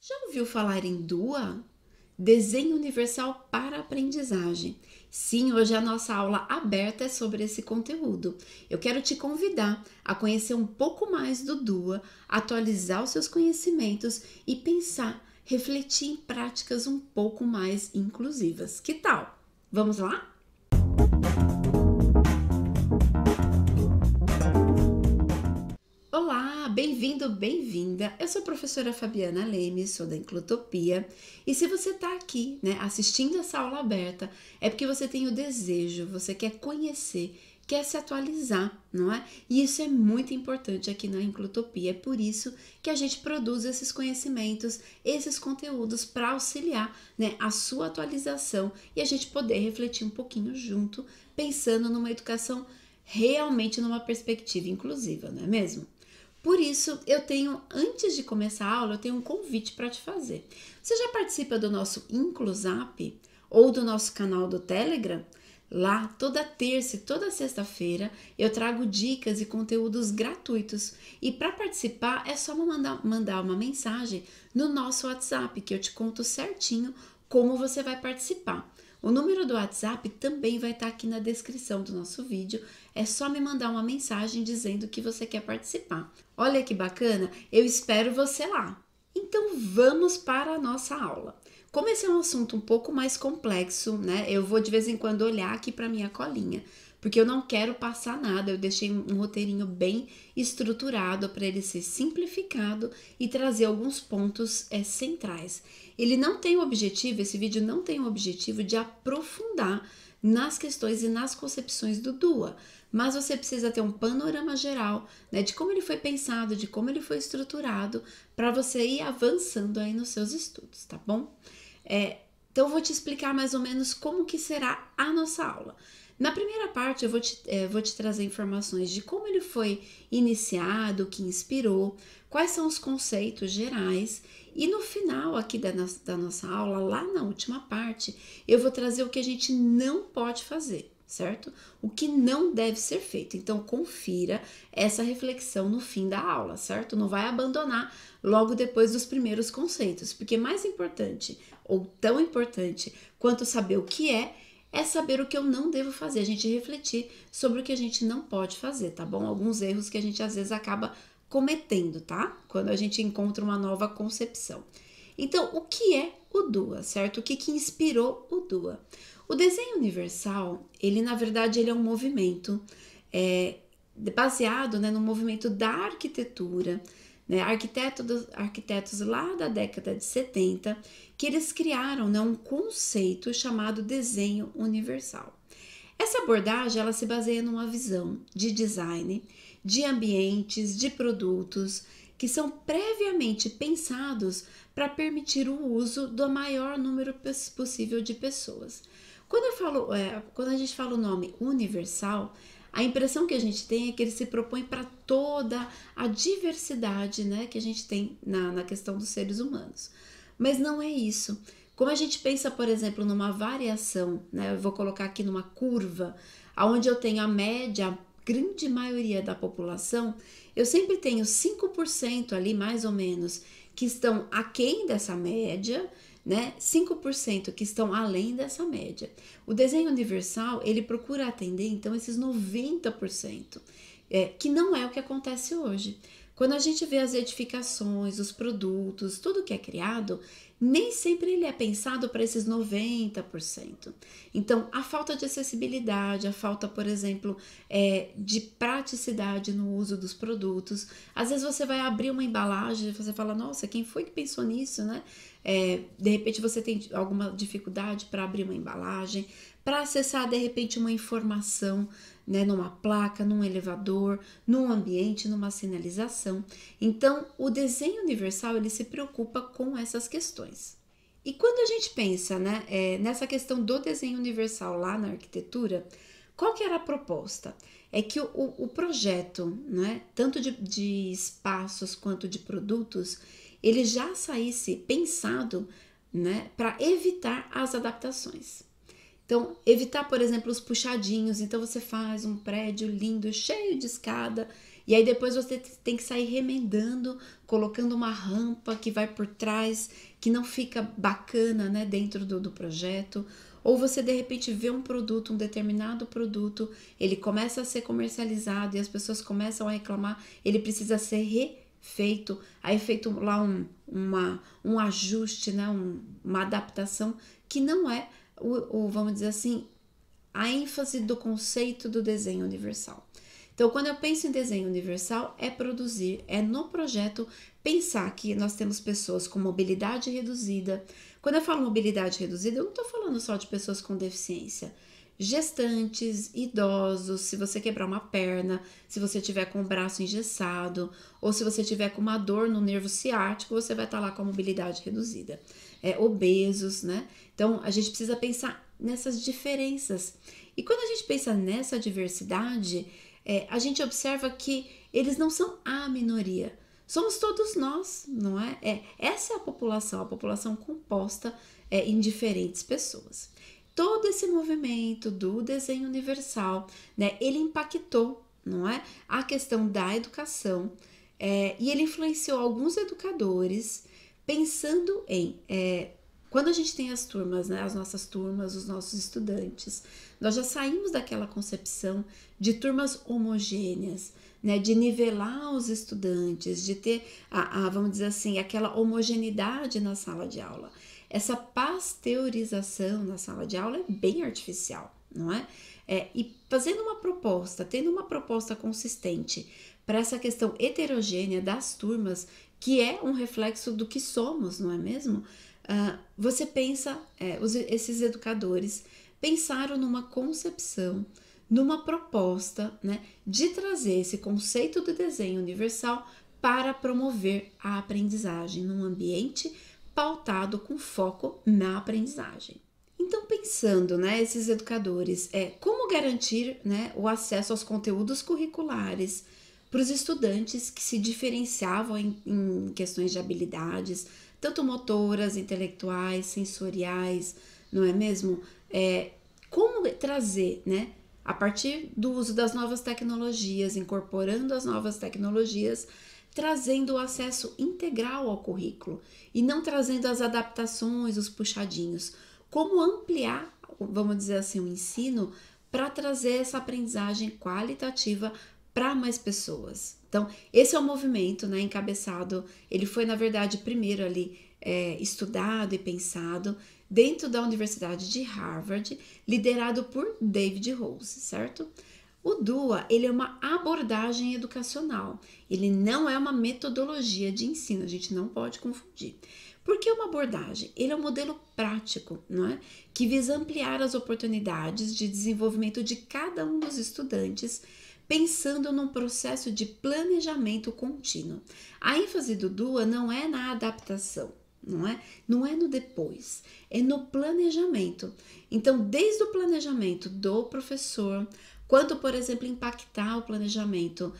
Já ouviu falar em DUA? Desenho Universal para Aprendizagem. Sim, hoje a nossa aula aberta é sobre esse conteúdo. Eu quero te convidar a conhecer um pouco mais do DUA, atualizar os seus conhecimentos e pensar, refletir em práticas um pouco mais inclusivas. Que tal? Vamos lá? Olá, bem-vindo, bem-vinda. Eu sou a professora Fabiana Leme, sou da Inclutopia. E se você está aqui, assistindo essa aula aberta, é porque você tem o desejo, você quer conhecer, quer se atualizar, não é? E isso é muito importante aqui na Inclutopia. É por isso que a gente produz esses conhecimentos, esses conteúdos para auxiliar, a sua atualização e a gente poder refletir um pouquinho junto, pensando numa educação realmente numa perspectiva inclusiva, não é mesmo? Por isso, antes de começar a aula, eu tenho um convite para te fazer. Você já participa do nosso Inclusap ou do nosso canal do Telegram? Lá, toda terça e toda sexta-feira, eu trago dicas e conteúdos gratuitos. E para participar, é só mandar uma mensagem no nosso WhatsApp, que eu te conto certinho como você vai participar. O número do WhatsApp também vai estar aqui na descrição do nosso vídeo. É só me mandar uma mensagem dizendo que você quer participar. Olha que bacana, eu espero você lá. Então vamos para a nossa aula. Como esse é um assunto um pouco mais complexo, eu vou de vez em quando olhar aqui para minha colinha, porque eu não quero passar nada, eu deixei um roteirinho bem estruturado para ele ser simplificado e trazer alguns pontos centrais. Ele não tem o objetivo, esse vídeo não tem o objetivo de aprofundar nas questões e nas concepções do DUA, mas você precisa ter um panorama geral, de como ele foi pensado, de como ele foi estruturado, para você ir avançando aí nos seus estudos, tá bom? Então eu vou te explicar mais ou menos como que será a nossa aula. Na primeira parte eu vou te trazer informações de como ele foi iniciado, o que inspirou, quais são os conceitos gerais e no final aqui da nossa aula, lá na última parte, eu vou trazer o que a gente não pode fazer, certo? O que não deve ser feito. Então confira essa reflexão no fim da aula, certo? Não vai abandonar logo depois dos primeiros conceitos, porque mais importante ou tão importante quanto saber o que é saber o que eu não devo fazer, a gente refletir sobre o que a gente não pode fazer, tá bom? Alguns erros que a gente às vezes acaba cometendo, tá? Quando a gente encontra uma nova concepção. Então, o que é o DUA, certo? O que inspirou o DUA? O desenho universal, ele na verdade ele é um movimento baseado no movimento da arquitetura, arquitetos lá da década de 70, que eles criaram um conceito chamado desenho universal. Essa abordagem ela se baseia numa visão de design, de ambientes, de produtos que são previamente pensados para permitir o uso do maior número possível de pessoas. Quando a gente fala o nome universal, a impressão que a gente tem é que ele se propõe para toda a diversidade, que a gente tem na questão dos seres humanos. Mas não é isso. Como a gente pensa, por exemplo, numa variação, eu vou colocar aqui numa curva, onde eu tenho a média, a grande maioria da população, eu sempre tenho 5% ali, mais ou menos, que estão aquém dessa média, 5% que estão além dessa média. O desenho universal, ele procura atender, então, esses 90%, que não é o que acontece hoje. Quando a gente vê as edificações, os produtos, tudo que é criado, nem sempre ele é pensado para esses 90%. Então, a falta de acessibilidade, a falta, por exemplo, de praticidade no uso dos produtos. Às vezes você vai abrir uma embalagem e você fala, nossa, quem foi que pensou nisso, de repente você tem alguma dificuldade para abrir uma embalagem, para acessar, de repente, uma informação, numa placa, num elevador, num ambiente, numa sinalização. Então, o desenho universal, ele se preocupa com essas questões. E quando a gente pensa, nessa questão do desenho universal lá na arquitetura, qual que era a proposta? É que o projeto, tanto de espaços quanto de produtos, ele já saísse pensado, para evitar as adaptações. Então, evitar, por exemplo, os puxadinhos. Então, você faz um prédio lindo, cheio de escada, E aí depois você tem que sair remendando, colocando uma rampa que vai por trás, que não fica bacana, né, dentro do projeto. Ou você de repente vê um produto, um determinado produto, ele começa a ser comercializado e as pessoas começam a reclamar, ele precisa ser refeito, aí é feito lá um ajuste, né, uma adaptação que não é vamos dizer assim, a ênfase do conceito do desenho universal. Então, quando eu penso em desenho universal, é produzir, é no projeto pensar que nós temos pessoas com mobilidade reduzida. Quando eu falo mobilidade reduzida, eu não estou falando só de pessoas com deficiência. Gestantes, idosos, se você quebrar uma perna, se você tiver com o braço engessado, ou se você tiver com uma dor no nervo ciático, você vai estar lá com a mobilidade reduzida. Obesos, né? Então, a gente precisa pensar nessas diferenças. E quando a gente pensa nessa diversidade, a gente observa que eles não são a minoria. Somos todos nós, não é? Essa é a população composta em diferentes pessoas. Todo esse movimento do desenho universal, né, ele impactou, não é, a questão da educação e ele influenciou alguns educadores pensando em quando a gente tem as turmas, né, as nossas turmas, os nossos estudantes, nós já saímos daquela concepção de turmas homogêneas, né, de nivelar os estudantes, de ter, vamos dizer assim, aquela homogeneidade na sala de aula. Essa pasteurização na sala de aula é bem artificial, não é? E fazendo uma proposta, tendo uma proposta consistente para essa questão heterogênea das turmas, que é um reflexo do que somos, não é mesmo? Você pensa, esses educadores pensaram numa concepção, numa proposta, né, de trazer esse conceito do desenho universal para promover a aprendizagem num ambiente pautado com foco na aprendizagem. Então, pensando, né, esses educadores, como garantir, né, o acesso aos conteúdos curriculares para os estudantes que se diferenciavam em questões de habilidades, tanto motoras, intelectuais, sensoriais, não é mesmo? Como trazer, né, a partir do uso das novas tecnologias, incorporando as novas tecnologias, trazendo o acesso integral ao currículo e não trazendo as adaptações, os puxadinhos. Como ampliar, vamos dizer assim, o ensino para trazer essa aprendizagem qualitativa para mais pessoas. Então, esse é o movimento, né, encabeçado, ele foi, na verdade, primeiro ali estudado e pensado dentro da Universidade de Harvard, liderado por David Rose, certo? O DUA, ele é uma abordagem educacional, ele não é uma metodologia de ensino, a gente não pode confundir. Por que uma abordagem? Ele é um modelo prático, não é? Que visa ampliar as oportunidades de desenvolvimento de cada um dos estudantes, pensando num processo de planejamento contínuo. A ênfase do DUA não é na adaptação, não é? Não é no depois, é no planejamento. Então, desde o planejamento do professor, quanto, por exemplo, impactar o planejamento,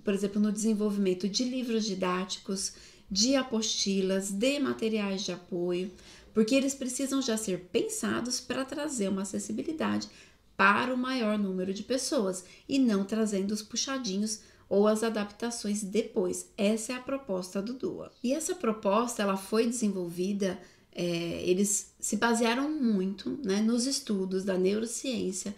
por exemplo, no desenvolvimento de livros didáticos, de apostilas, de materiais de apoio, porque eles precisam já ser pensados para trazer uma acessibilidade para o maior número de pessoas e não trazendo os puxadinhos ou as adaptações depois. Essa é a proposta do DUA. E essa proposta ela foi desenvolvida, eles se basearam muito, né, nos estudos da neurociência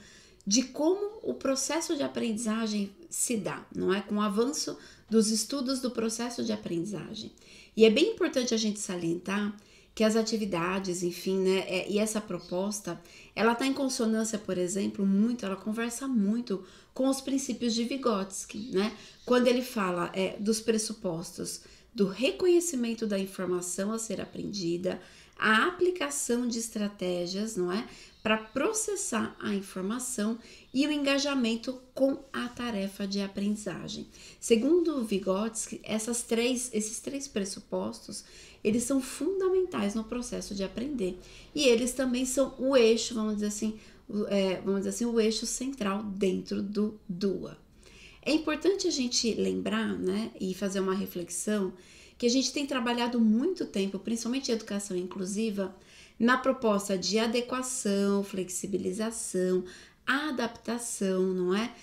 de como o processo de aprendizagem se dá, não é? Com o avanço dos estudos do processo de aprendizagem. E é bem importante a gente salientar que as atividades, enfim, né, e essa proposta, ela está em consonância, por exemplo, ela conversa muito com os princípios de Vygotsky, né? Quando ele fala dos pressupostos do reconhecimento da informação a ser aprendida, a aplicação de estratégias, não é? Para processar a informação e o engajamento com a tarefa de aprendizagem. Segundo Vygotsky, esses três pressupostos, eles são fundamentais no processo de aprender e eles também são o eixo, vamos dizer assim, o eixo central dentro do DUA. É importante a gente lembrar, né, e fazer uma reflexão que a gente tem trabalhado muito tempo, principalmente em educação inclusiva, na proposta de adequação, flexibilização, adaptação, não é?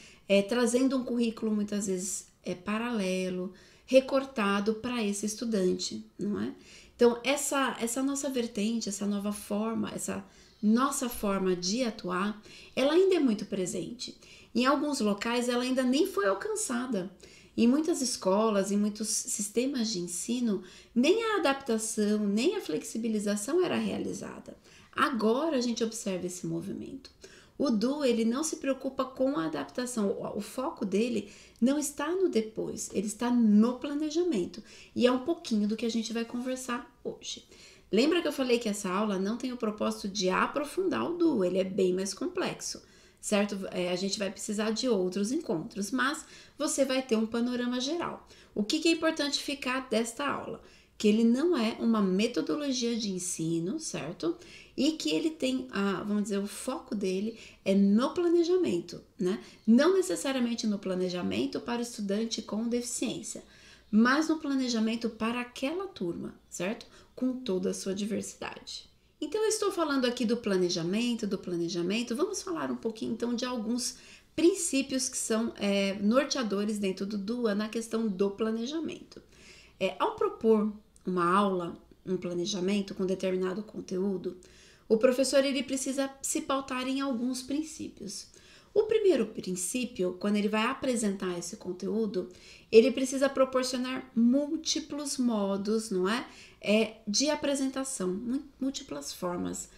trazendo um currículo muitas vezes paralelo, recortado para esse estudante, não é? Então, essa nossa vertente, essa nova forma, essa nossa forma de atuar, ela ainda é muito presente. Em alguns locais, ela ainda nem foi alcançada. Em muitas escolas, em muitos sistemas de ensino, nem a adaptação, nem a flexibilização era realizada. Agora a gente observa esse movimento. O Du, ele não se preocupa com a adaptação, o foco dele não está no depois, ele está no planejamento. E é um pouquinho do que a gente vai conversar hoje. Lembra que eu falei que essa aula não tem o propósito de aprofundar o Du, ele é bem mais complexo, certo? A gente vai precisar de outros encontros, mas você vai ter um panorama geral. O que é importante ficar desta aula? Que ele não é uma metodologia de ensino, certo? E que ele tem, vamos dizer, o foco dele é no planejamento, né? Não necessariamente no planejamento para o estudante com deficiência, mas no planejamento para aquela turma, certo? Com toda a sua diversidade. Então, eu estou falando aqui do planejamento, vamos falar um pouquinho então de alguns princípios que são norteadores dentro do DUA na questão do planejamento. Ao propor uma aula, um planejamento com determinado conteúdo, o professor ele precisa se pautar em alguns princípios. O primeiro princípio, quando ele vai apresentar esse conteúdo, ele precisa proporcionar múltiplos modos, não é? De apresentação, múltiplas formas.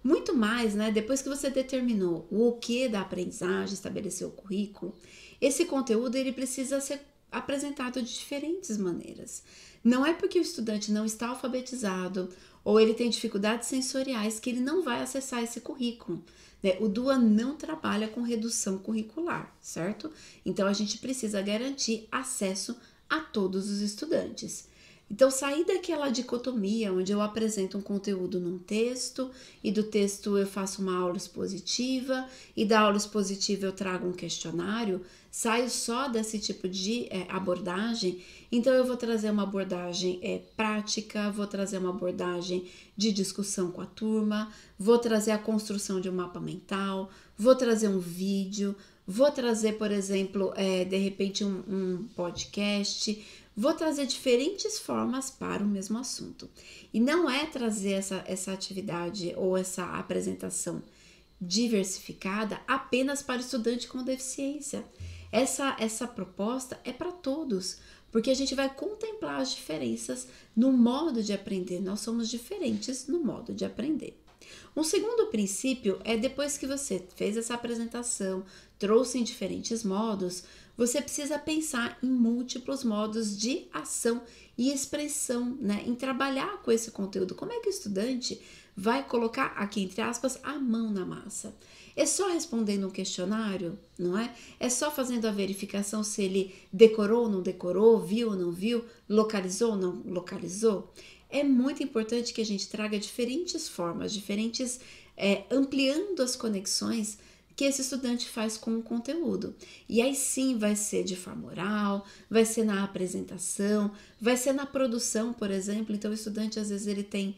Muito mais, né? Depois que você determinou o que da aprendizagem, estabeleceu o currículo, esse conteúdo ele precisa ser apresentado de diferentes maneiras. Não é porque o estudante não está alfabetizado ou ele tem dificuldades sensoriais que ele não vai acessar esse currículo, né? O DUA não trabalha com redução curricular, certo? Então, a gente precisa garantir acesso a todos os estudantes. Então, sair daquela dicotomia onde eu apresento um conteúdo num texto e do texto eu faço uma aula expositiva e da aula expositiva eu trago um questionário, saio só desse tipo de abordagem. Então, eu vou trazer uma abordagem prática, vou trazer uma abordagem de discussão com a turma, vou trazer a construção de um mapa mental, vou trazer um vídeo, vou trazer, por exemplo, de repente um podcast. Vou trazer diferentes formas para o mesmo assunto. E não é trazer essa atividade ou essa apresentação diversificada apenas para estudante com deficiência. Essa proposta é para todos, porque a gente vai contemplar as diferenças no modo de aprender. Nós somos diferentes no modo de aprender. Um segundo princípio é depois que você fez essa apresentação, trouxe em diferentes modos, você precisa pensar em múltiplos modos de ação e expressão, né? Em trabalhar com esse conteúdo. Como é que o estudante vai colocar, aqui entre aspas, a mão na massa? É só respondendo um questionário, não é? É só fazendo a verificação se ele decorou ou não decorou, viu ou não viu, localizou ou não localizou? É muito importante que a gente traga diferentes formas, ampliando as conexões que esse estudante faz com o conteúdo. E aí sim vai ser de forma oral, vai ser na apresentação, vai ser na produção, por exemplo. Então o estudante às vezes ele tem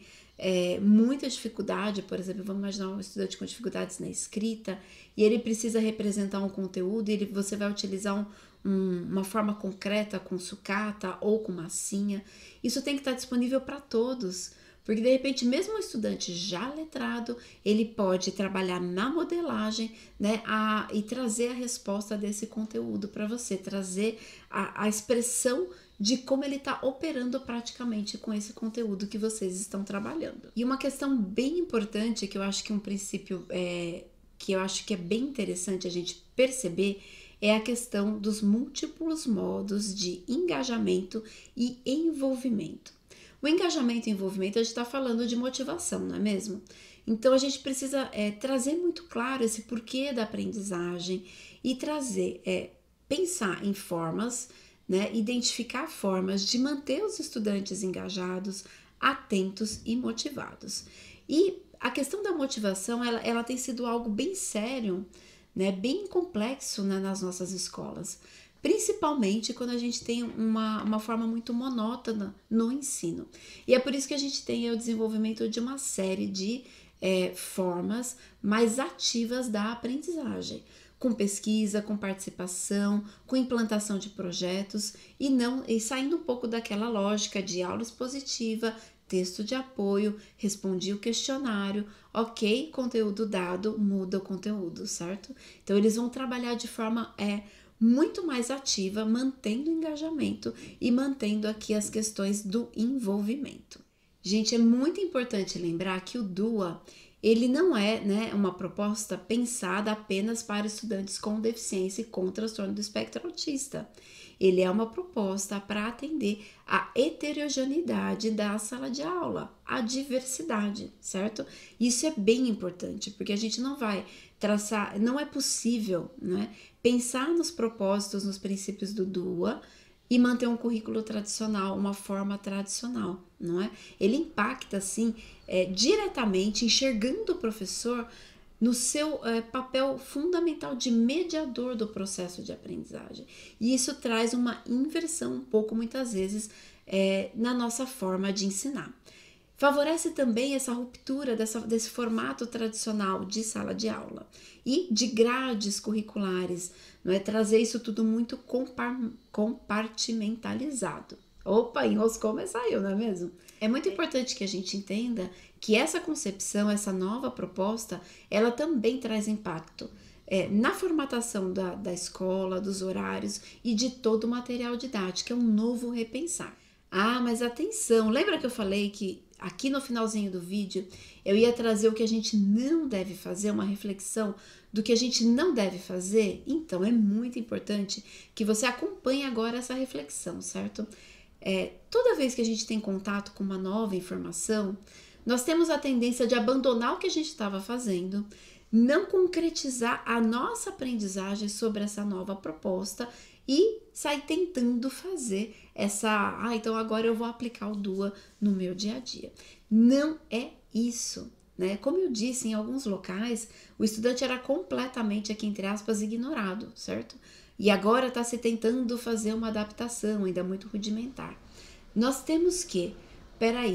muita dificuldade, por exemplo, vamos imaginar um estudante com dificuldades na escrita e ele precisa representar um conteúdo e você vai utilizar uma forma concreta com sucata ou com massinha. Isso tem que estar disponível para todos. Porque, de repente, mesmo um estudante já letrado, ele pode trabalhar na modelagem, né, e trazer a resposta desse conteúdo para você, trazer a expressão de como ele está operando praticamente com esse conteúdo que vocês estão trabalhando. E uma questão bem importante, que eu acho que um princípio que eu acho que é bem interessante a gente perceber, é a questão dos múltiplos modos de engajamento e envolvimento. O engajamento e envolvimento, a gente está falando de motivação, não é mesmo? Então, a gente precisa trazer muito claro esse porquê da aprendizagem e pensar em formas, né, identificar formas de manter os estudantes engajados, atentos e motivados. E a questão da motivação, ela tem sido algo bem sério, né, bem complexo, né, nas nossas escolas. Principalmente quando a gente tem uma forma muito monótona no ensino. E é por isso que a gente tem o desenvolvimento de uma série de formas mais ativas da aprendizagem. com pesquisa, com participação, com implantação de projetos e saindo um pouco daquela lógica de aula expositiva, texto de apoio, respondi o questionário, ok, conteúdo dado, muda o conteúdo, certo? Então eles vão trabalhar de forma muito mais ativa, mantendo o engajamento e mantendo aqui as questões do envolvimento. Gente, é muito importante lembrar que o DUA, ele não é, né, uma proposta pensada apenas para estudantes com deficiência e com transtorno do espectro autista. Ele é uma proposta para atender a heterogeneidade da sala de aula, a diversidade, certo? Isso é bem importante, porque a gente não vai traçar, não é possível, né, pensar nos propósitos, nos princípios do DUA e manter um currículo tradicional, uma forma tradicional, não é? Ele impacta, assim, diretamente, enxergando o professor no seu papel fundamental de mediador do processo de aprendizagem. E isso traz uma inversão um pouco, muitas vezes, na nossa forma de ensinar. Favorece também essa ruptura desse formato tradicional de sala de aula e de grades curriculares, não é? Trazer isso tudo muito compartimentalizado. Opa, enroscou, mas saiu, não é mesmo? É muito importante que a gente entenda que essa concepção, essa nova proposta, ela também traz impacto na formatação da escola, dos horários e de todo o material didático, é um novo repensar. Ah, mas atenção, lembra que eu falei que aqui no finalzinho do vídeo eu ia trazer o que a gente não deve fazer, uma reflexão do que a gente não deve fazer? Então é muito importante que você acompanhe agora essa reflexão, certo? Toda vez que a gente tem contato com uma nova informação, nós temos a tendência de abandonar o que a gente estava fazendo, não concretizar a nossa aprendizagem sobre essa nova proposta e sair tentando fazer então agora eu vou aplicar o DUA no meu dia a dia. Não é isso, né? Como eu disse, em alguns locais, o estudante era completamente, aqui entre aspas, ignorado, certo? E agora está se tentando fazer uma adaptação, ainda muito rudimentar. Nós temos que,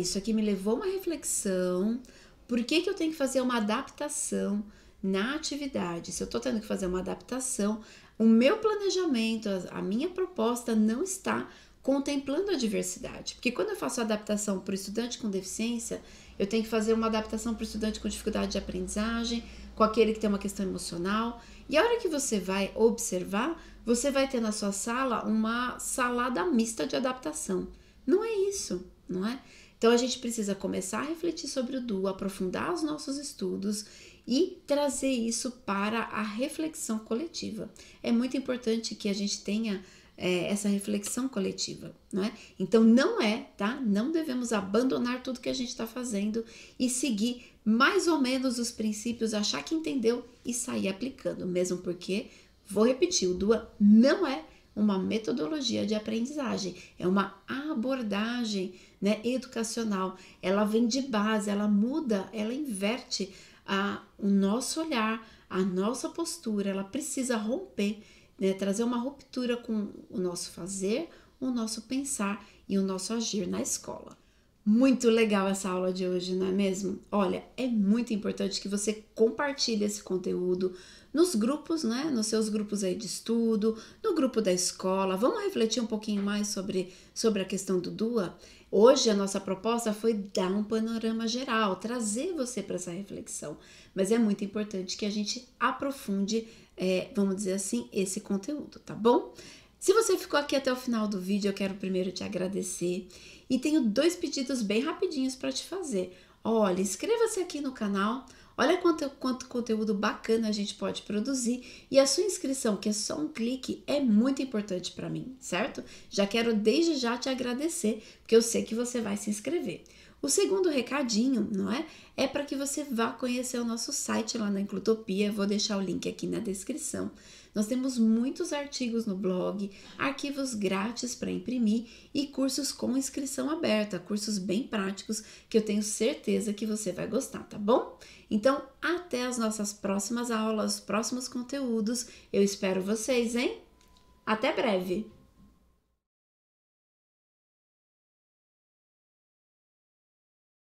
isso aqui me levou a uma reflexão, por que eu tenho que fazer uma adaptação na atividade? Se eu estou tendo que fazer uma adaptação, o meu planejamento, a minha proposta não está contemplando a diversidade. Porque quando eu faço a adaptação para o estudante com deficiência, eu tenho que fazer uma adaptação para o estudante com dificuldade de aprendizagem, com aquele que tem uma questão emocional. E a hora que você vai observar, você vai ter na sua sala uma salada mista de adaptação. Não é isso, não é? Então a gente precisa começar a refletir sobre o DUA, aprofundar os nossos estudos e trazer isso para a reflexão coletiva. É muito importante que a gente tenha essa reflexão coletiva, não é? Então não devemos abandonar tudo que a gente está fazendo e seguir mais ou menos os princípios, achar que entendeu e sair aplicando, mesmo porque, vou repetir, o DUA não é uma metodologia de aprendizagem, é uma abordagem, né, educacional. Ela vem de base, ela muda, ela inverte o nosso olhar, a nossa postura, ela precisa romper, né, trazer uma ruptura com o nosso fazer, o nosso pensar e o nosso agir na escola. Muito legal essa aula de hoje, não é mesmo? Olha, é muito importante que você compartilhe esse conteúdo nos grupos, né? Nos seus grupos aí de estudo, no grupo da escola. Vamos refletir um pouquinho mais sobre a questão do DUA? Hoje a nossa proposta foi dar um panorama geral, trazer você para essa reflexão. Mas é muito importante que a gente aprofunde, vamos dizer assim, esse conteúdo, tá bom? Se você ficou aqui até o final do vídeo, eu quero primeiro te agradecer e tenho 2 pedidos bem rapidinhos para te fazer. Olha, inscreva-se aqui no canal, olha quanto conteúdo bacana a gente pode produzir e a sua inscrição, que é só um clique, é muito importante para mim, certo? Já quero desde já te agradecer, porque eu sei que você vai se inscrever. O segundo recadinho, não é? É para que você vá conhecer o nosso site lá na Inclutopia, eu vou deixar o link aqui na descrição. Nós temos muitos artigos no blog, arquivos grátis para imprimir e cursos com inscrição aberta, cursos bem práticos que eu tenho certeza que você vai gostar, tá bom? Então, até as nossas próximas aulas, próximos conteúdos. Eu espero vocês, hein? Até breve!